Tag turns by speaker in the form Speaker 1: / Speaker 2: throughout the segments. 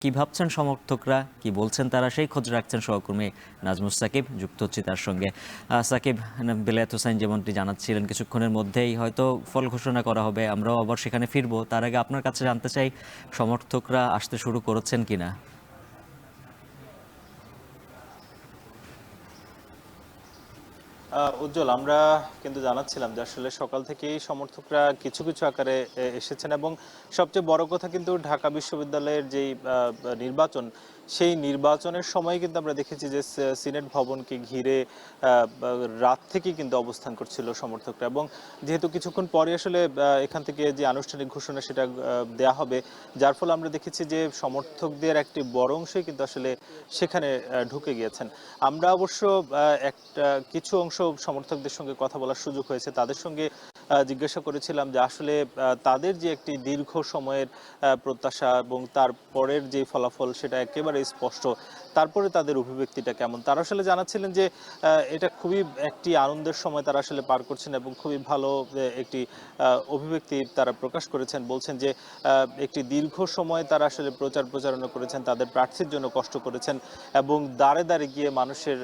Speaker 1: কি ভাবছেন সমর্থকরা, কি বলছেন তারা, সেই খোঁজ রাখছেন সহকর্মী নাজমুস সাকিব। যুক্ত হচ্ছি তার সঙ্গে। সাকিব, বেলায়েত হোসেন যেমনটি জানাচ্ছিলেন কিছুক্ষণের মধ্যেই হয়তো ফল ঘোষণা করা হবে, আমরাও আবার সেখানে ফিরবো। তার আগে আপনার কাছে জানতে চাই সমর্থকরা আসতে শুরু করেছেন কিনা।
Speaker 2: উজ্জ্বল, আমরা কিন্তু জানাচ্ছিলাম যে আসলে সকাল থেকেই সমর্থকরা কিছু কিছু আকারে এসেছেন এবং সবচেয়ে বড় কথা কিন্তু ঢাকা বিশ্ববিদ্যালয়ের যেই নির্বাচন, সেই নির্বাচনের সময় কিন্তু আমরা দেখেছি যে সিনেট ভবনকে ঘিরে রাত থেকেই কিন্তু অবস্থান করছিল সমর্থকরা। এবং যেহেতু কিছুক্ষণ পরে আসলে এখান থেকে যে আনুষ্ঠানিক ঘোষণা সেটা দেয়া হবে, যার ফলে আমরা দেখেছি যে সমর্থকদের একটি বড় অংশই কিন্তু আসলে সেখানে ঢুকে গিয়েছেন। আমরা অবশ্য একটা কিছু অংশ সমর্থকদের সঙ্গে কথা বলার সুযোগ হয়েছে, তাদের সঙ্গে জিজ্ঞাসা করেছিলাম যে আসলে তাদের যে একটি দীর্ঘ সময়ের প্রত্যাশা এবং তারপরের যে ফলাফল সেটা একেবারে স্পষ্ট, তারপরে তাদের অভিব্যক্তিটা কেমন। তারা আসলে জানাচ্ছিলেন যে এটা খুবই একটি আনন্দের সময় তারা আসলে পার করছেন এবং খুবই ভালো একটি অভিব্যক্তি তারা প্রকাশ করেছেন। বলছেন যে একটি দীর্ঘ সময় তারা আসলে প্রচারণা করেছেন, তাদের প্রার্থীর জন্য কষ্ট করেছেন এবং দাঁড়ে দাঁড়ে গিয়ে মানুষের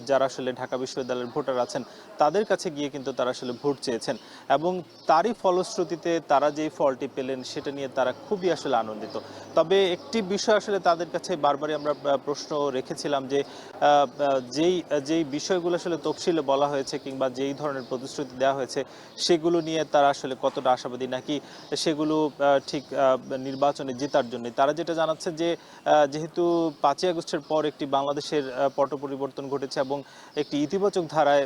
Speaker 2: যারা আসলে ঢাকা বিশ্ববিদ্যালয়ের ভোটার আছেন তাদের কাছে গিয়ে কিন্তু তারা আসলে ভোট চেয়েছেন এবং তারই ফলশ্রুতিতে তারা যেই ফলটি পেলেন সেটা নিয়ে তারা খুবই আসলে আনন্দিত। তবে একটি বিষয় আসলে তাদের কাছে বারবারই আমরা প্রশ্ন রেখেছিলাম যে যেই যেই বিষয়গুলো আসলে তফসিলে বলা হয়েছে কিংবা যেই ধরনের প্রতিশ্রুতি দেওয়া হয়েছে সেগুলো নিয়ে তারা আসলে কতটা আশাবাদী, নাকি সেগুলো ঠিক নির্বাচনে জেতার জন্য। তারা যেটা জানাচ্ছে যে যেহেতু 5ই আগস্টের পর একটি বাংলাদেশের পট পরিবর্তন ঘটেছে এবং একটি ইতিবাচক ধারায়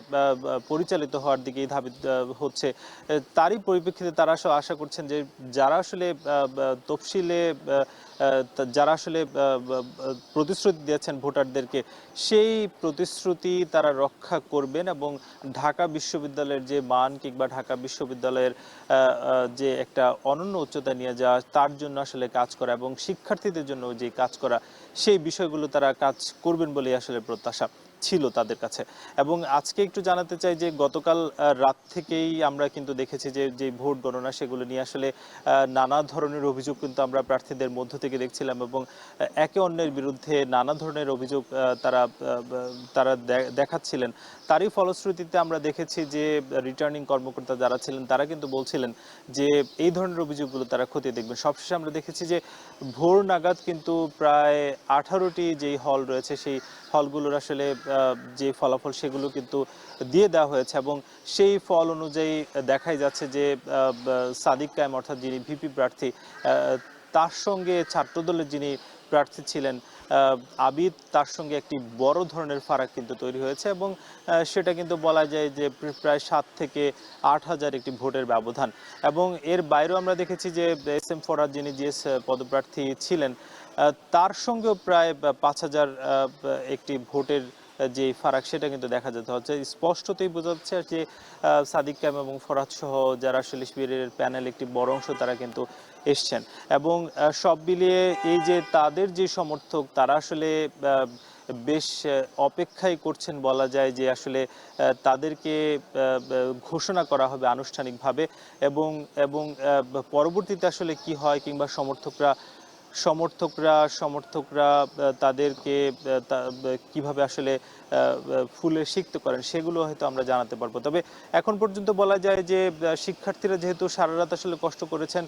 Speaker 2: পরিচালিত হওয়ার দিকেই ধাবিত হচ্ছে, তারই পরিপ্রেক্ষিতে তারা আসলে আশা করছেন যে যারা আসলে তফসিলে যারা আসলে প্রতিশ্রুতি দিয়েছেন ভোটারদেরকে, সেই প্রতিশ্রুতি তারা রক্ষা করবেন এবং ঢাকা বিশ্ববিদ্যালয়ের যে মান কিংবা ঢাকা বিশ্ববিদ্যালয়ের যে একটা অনন্য উচ্চতা নিয়ে যাওয়া, তার জন্য আসলে কাজ করা এবং শিক্ষার্থীদের জন্য যে কাজ করা, সেই বিষয়গুলো তারা কাজ করবেন বলেই আসলে প্রত্যাশা ছিল তাদের কাছে। এবং আজকে একটু জানাতে চাই যে গতকাল রাত থেকেই আমরা কিন্তু দেখেছি যে যে ভোট গণনা সেগুলো নিয়ে আসলে নানা ধরনের অভিযোগ কিন্তু আমরা প্রার্থীদের মধ্য থেকে দেখছিলাম এবং একে অন্যের বিরুদ্ধে নানা ধরনের অভিযোগ তারা তারা দেখাচ্ছিলেন। তারই ফলশ্রুতিতে আমরা দেখেছি যে রিটার্নিং কর্মকর্তা যারা ছিলেন তারা কিন্তু বলছিলেন যে এই ধরনের অভিযোগগুলো তারা খতিয়ে দেখবেন। সবশেষে আমরা দেখেছি যে ভোর নাগাদ কিন্তু প্রায় 18টি যেই হল রয়েছে সেই হলগুলোর আসলে যে ফলাফল সেগুলো কিন্তু দিয়ে দেওয়া হয়েছে এবং সেই ফল অনুযায়ী দেখাই যাচ্ছে যে সাদিক কায়েম অর্থাৎ যিনি ভিপি প্রার্থী, তার সঙ্গে ছাত্রদলের যিনি প্রার্থী ছিলেন আবিদ, তার সঙ্গে একটি বড় ধরনের ফারাক কিন্তু তৈরি হয়েছে এবং সেটা কিন্তু বলা যায় যে প্রায় 7 থেকে 8,000 একটি ভোটের ব্যবধান। এবং এর বাইরেও আমরা দেখেছি যে এস এম ফরহাদ যিনি জিএস পদপ্রার্থী ছিলেন, তার সঙ্গেও প্রায় 5,000 একটি ভোটের যে ফারাক সেটা কিন্তু দেখা যেতে হচ্ছে। স্পষ্টতই বোঝা যাচ্ছে যে সাদিক কায়েম এবং ফরহাদ সহ যারা আসলে শিবিরের প্যানেল একটি বড় অংশ তারা কিন্তু এসছেন এবং সব মিলিয়ে এই যে তাদের যে সমর্থক তারা আসলে বেশ অপেক্ষাই করছেন বলা যায় যে আসলে তাদেরকে ঘোষণা করা হবে আনুষ্ঠানিকভাবে এবং এবং পরবর্তীতে আসলে কি হয় কিংবা সমর্থকরা সমর্থকরা সমর্থকরা তাদেরকে কিভাবে আসলে ফুলে সিক্ত করেন সেগুলো হয়তো আমরা জানাতে পারবো। তবে এখন পর্যন্ত বলা যায় যে শিক্ষার্থীরা যেহেতু সারা রাত আসলে কষ্ট করেছেন,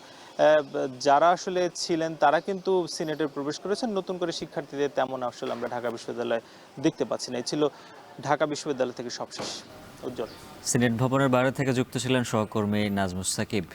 Speaker 2: যারা আসলে ছিলেন তারা কিন্তু সিনেটে প্রবেশ করেছেন, নতুন করে শিক্ষার্থীদের তেমন আসলে আমরা ঢাকা বিশ্ববিদ্যালয়ে দেখতে পাচ্ছি না। এই ছিল ঢাকা বিশ্ববিদ্যালয় থেকে সবশেষ। উজ্জ্বল।
Speaker 1: সিনেট ভবনের বাইরে থেকে যুক্ত ছিলেন সহকর্মী নাজমুস সাকিব।